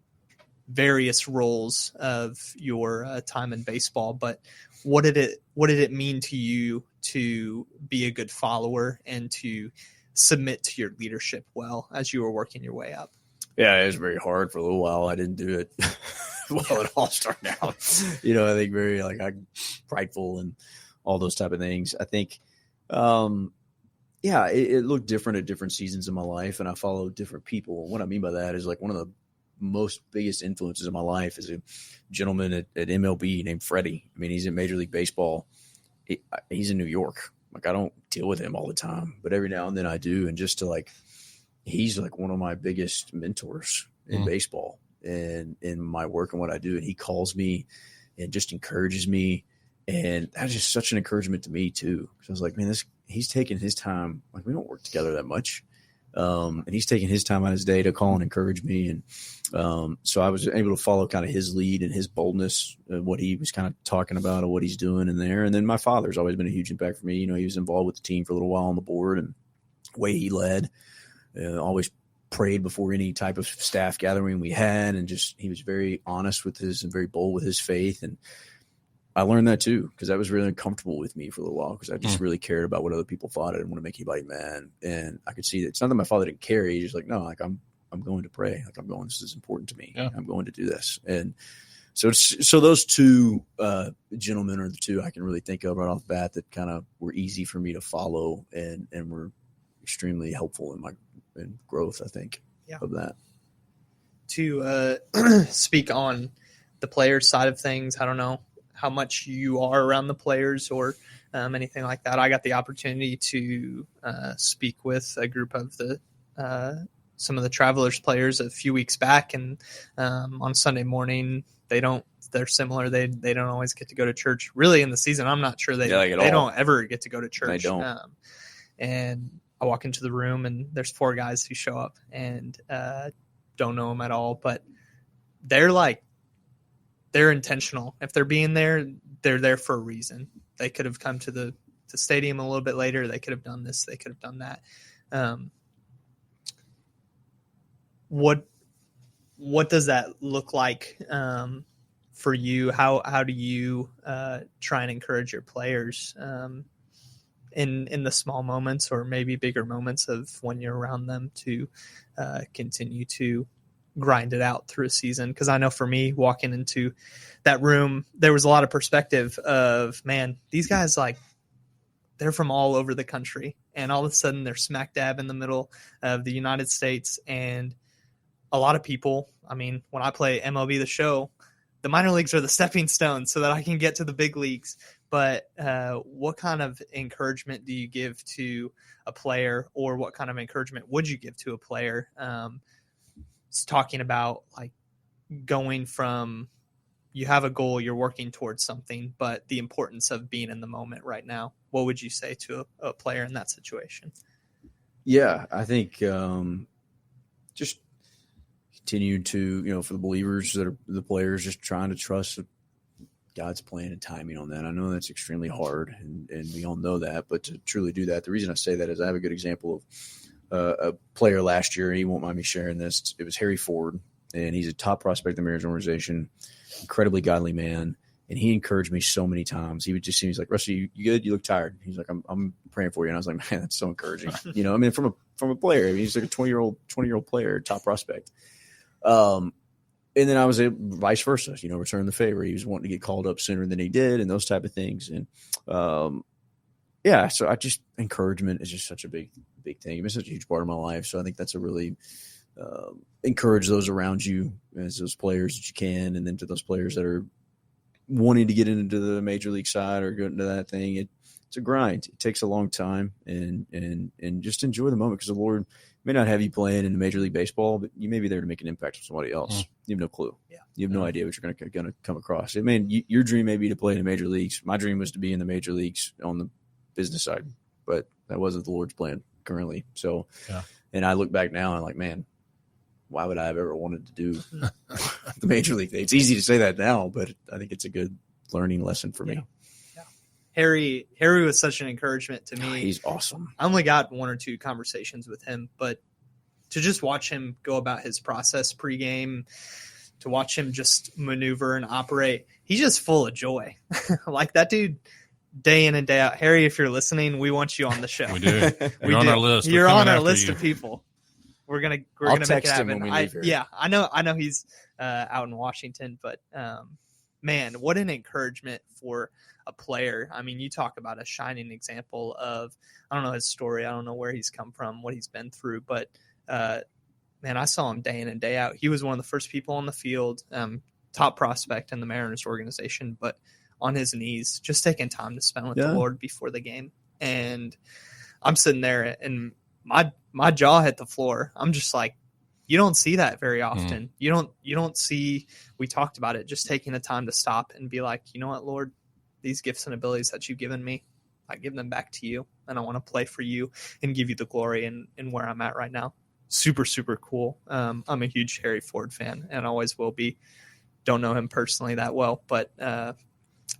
various roles of your time in baseball, but what did it mean to you to be a good follower and to submit to your leadership well as you were working your way up? Yeah, it was very hard for a little while. I didn't do it well at all starting out. I think very prideful and all those type of things. I think it looked different at different seasons of my life, and I followed different people. And what I mean by that is one of the most biggest influences in my life is a gentleman at MLB named Freddie. I mean, he's in Major League Baseball. He's in New York. I don't deal with him all the time, but every now and then I do. And just to he's one of my biggest mentors in baseball and in my work and what I do. And he calls me and just encourages me. And that's just such an encouragement to me too. So I was like, man, he's taking his time. We don't work together that much. And he's taking his time out of his day to call and encourage me. And so I was able to follow kind of his lead and his boldness, what he was kind of talking about and what he's doing in there. And then my father's always been a huge impact for me. He was involved with the team for a little while on the board, and the way he led, always prayed before any type of staff gathering we had. And he was very honest with and very bold with his faith. And I learned that too, because that was really uncomfortable with me for a little while, because I just really cared about what other people thought. I didn't want to make anybody mad. And I could see that it's not that my father didn't care. He's just no, I'm going to pray. This is important to me. Yeah. I'm going to do this. And so those two gentlemen are the two I can really think of right off the bat that kind of were easy for me to follow and were extremely helpful in my growth, I think, of that. To speak on the player side of things, I don't know how much you are around the players or anything like that. I got the opportunity to speak with a group of some of the Travelers players a few weeks back, and on Sunday morning they're similar. They don't always get to go to church really in the season. I'm not sure they don't ever get to go to church. They don't. And I walk into the room and there's 4 guys who show up and don't know them at all, but they're intentional. If they're being there, they're there for a reason. They could have come to the stadium a little bit later. They could have done this. They could have done that. What does that look like for you? How do you try and encourage your players in the small moments or maybe bigger moments of when you're around them to continue to grind it out through a season? Because I know for me, walking into that room, there was a lot of perspective of, man, these guys, they're from all over the country, and all of a sudden they're smack dab in the middle of the United States. And a lot of people, I mean, when I play MLB The Show, the minor leagues are the stepping stones so that I can get to the big leagues. But what kind of encouragement do you give to a player, or what kind of encouragement would you give to a player? It's talking about going from, you have a goal, you're working towards something, but the importance of being in the moment right now. What would you say to a player in that situation? Yeah, I think just continue to, for the believers that are the players, just trying to trust God's plan and timing on that. I know that's extremely hard, and we all know that, but to truly do that, the reason I say that is I have a good example of a player last year, and he won't mind me sharing this. It was Harry Ford, and he's a top prospect in the Mariners organization, incredibly godly man. And he encouraged me so many times. He would just see me, he's like, Rusty, you good? You look tired. He's like, I'm praying for you. And I was like, man, that's so encouraging. I mean, from a player, I mean, he's like a 20-year-old player, top prospect. And then I was vice versa, return the favor. He was wanting to get called up sooner than he did and those type of things. And so I just, encouragement is just such a big thing. It's such a huge part of my life. So I think that's a really encourage those around you as those players that you can. And then to those players that are wanting to get into the major league side or go into that thing, it's a grind. It takes a long time, and just enjoy the moment, because the Lord may not have you playing in the Major League Baseball, but you may be there to make an impact for somebody else. You have no clue. Yeah. You have no idea what you're going to come across. I mean, your dream may be to play in the major leagues. My dream was to be in the major leagues on the business side, but that wasn't the Lord's plan currently. So, and I look back now and I'm like, man, why would I have ever wanted to do the major league thing? It's easy to say that now, but I think it's a good learning lesson for me. Yeah. Harry was such an encouragement to me. He's awesome. I only got 1 or 2 conversations with him, but to just watch him go about his process pregame, to watch him just maneuver and operate, he's just full of joy. Like that dude, day in and day out. Harry, if you're listening, we want you on the show. We do. You're on our list. You're on our list of people. We're gonna make it happen. Him when we leave here. I know he's out in Washington, but man, what an encouragement for a player. I mean, you talk about a shining example of, I don't know his story, I don't know where he's come from, what he's been through, but man, I saw him day in and day out. He was one of the first people on the field, top prospect in the Mariners organization, but on his knees, just taking time to spend with the Lord before the game. And I'm sitting there and my jaw hit the floor. I'm just like, you don't see that very often. You don't see, we talked about it, just taking the time to stop and be like, you know what, Lord, these gifts and abilities that you've given me, I give them back to you, and I want to play for you and give you the glory in where I'm at right now. Super, super cool. I'm a huge Harry Ford fan and always will be. Don't know him personally that well, but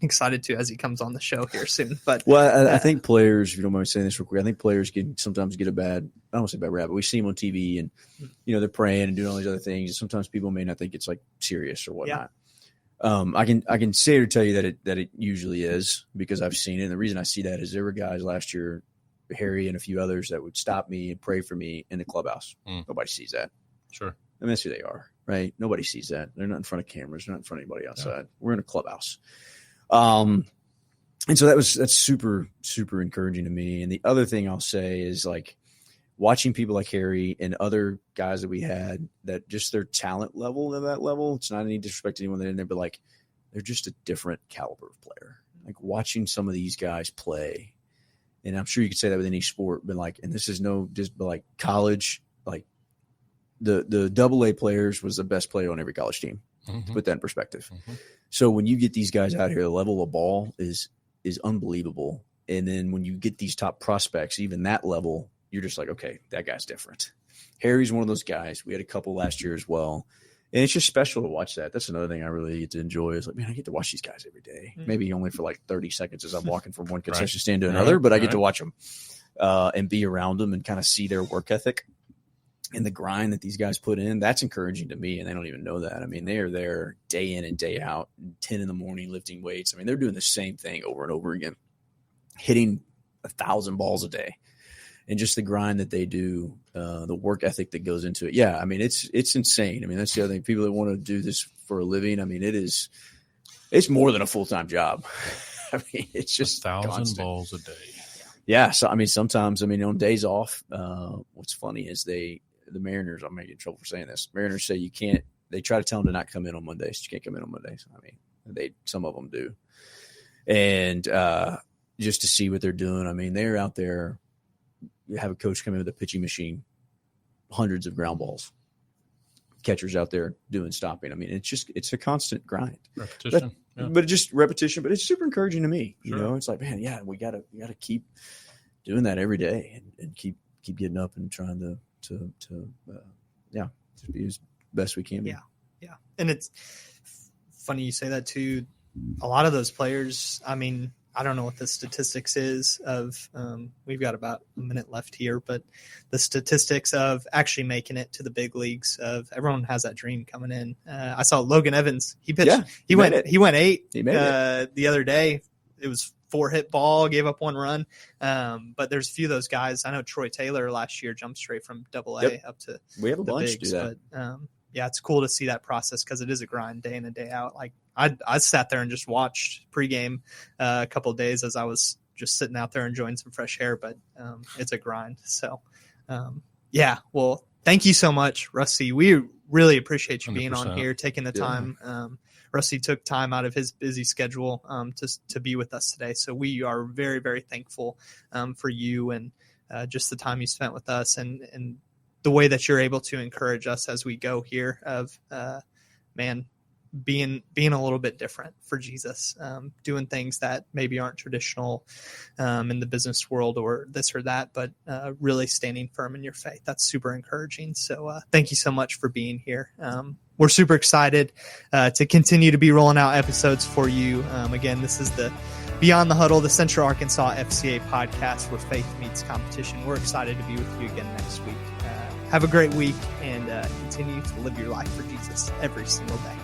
excited to as he comes on the show here soon. But I think players, if you don't mind me saying this real quick, I think players can sometimes get a bad, I don't want to say bad rap, but we see them on TV and they're praying and doing all these other things. And sometimes people may not think it's like serious or whatnot. I can say or tell you that it usually is, because I've seen it. And the reason I see that is there were guys last year, Harry and a few others, that would stop me and pray for me in the clubhouse. Nobody sees that. Sure. I mean, that's who they are, right? Nobody sees that. They're not in front of cameras. They're not in front of anybody outside. We're in a clubhouse. And so that's super, super encouraging to me. And the other thing I'll say is, like, watching people like Harry and other guys that we had, that just their talent level at that level, it's not any disrespect to anyone that in there, but like, they're just a different caliber of player. Like, watching some of these guys play, and I'm sure you could say that with any sport, but like, and this is but like college, like the AA players was the best player on every college team. to put that in perspective. So when you get these guys out here, the level of ball is unbelievable. And then when you get these top prospects, even that level, you're just like, okay, that guy's different. Harry's one of those guys. We had a couple last year as well. And it's just special to watch that. That's another thing I really get to enjoy is like, man, I get to watch these guys every day. Maybe only for like 30 seconds as I'm walking from one concession stand to another, but I get to watch them and be around them and kind of see their work ethic and the grind that these guys put in. That's encouraging to me, and they don't even know that. I mean, they are there day in and day out, 10 in the morning lifting weights. I mean, they're doing the same thing over and over again, hitting 1,000 balls a day. And just the grind that they do, the work ethic that goes into it. Yeah, I mean, it's insane. I mean, that's the other thing. People that want to do this for a living, I mean, it's more than a full-time job. I mean, it's just 1,000 balls a day. Yeah. So, I mean, sometimes, I mean, on days off, what's funny is the Mariners, I'm going to get in trouble for saying this. Mariners say they try to tell them to not come in on Mondays. You can't come in on Mondays. I mean, some of them do. And just to see what they're doing, I mean, they're out there. You have a coach come in with a pitching machine, hundreds of ground balls, catchers out there doing stopping. I mean, it's a constant grind, repetition, but just repetition, but it's super encouraging to me. Sure. You know, it's like, man, yeah, we gotta keep doing that every day and keep getting up and trying to be as best we can be. Yeah. And it's funny you say that too. A lot of those players, I mean, I don't know what the statistics is of, we've got about a minute left here, but the statistics of actually making it to the big leagues of everyone has that dream coming in. I saw Logan Evans. He pitched, he went 8 the other day. It was 4-hit ball, gave up 1 run. But there's a few of those guys. I know Troy Taylor last year jumped straight from AA up to we have a bunch bigs, do that. But, yeah, it's cool to see that process because it is a grind day in and day out. Like I sat there and just watched pregame a couple of days as I was just sitting out there enjoying some fresh air, but it's a grind. So, yeah, well, thank you so much, Rusty. We really appreciate you being 100%. On here, taking the time. Rusty took time out of his busy schedule to be with us today. So we are very, very thankful for you and just the time you spent with us and the way that you're able to encourage us as we go here of, being a little bit different for Jesus, doing things that maybe aren't traditional in the business world or this or that, but really standing firm in your faith. That's super encouraging. So thank you so much for being here. We're super excited to continue to be rolling out episodes for you. Again, this is the Beyond the Huddle, the Central Arkansas FCA podcast where faith meets competition. We're excited to be with you again next week. Have a great week and continue to live your life for Jesus every single day.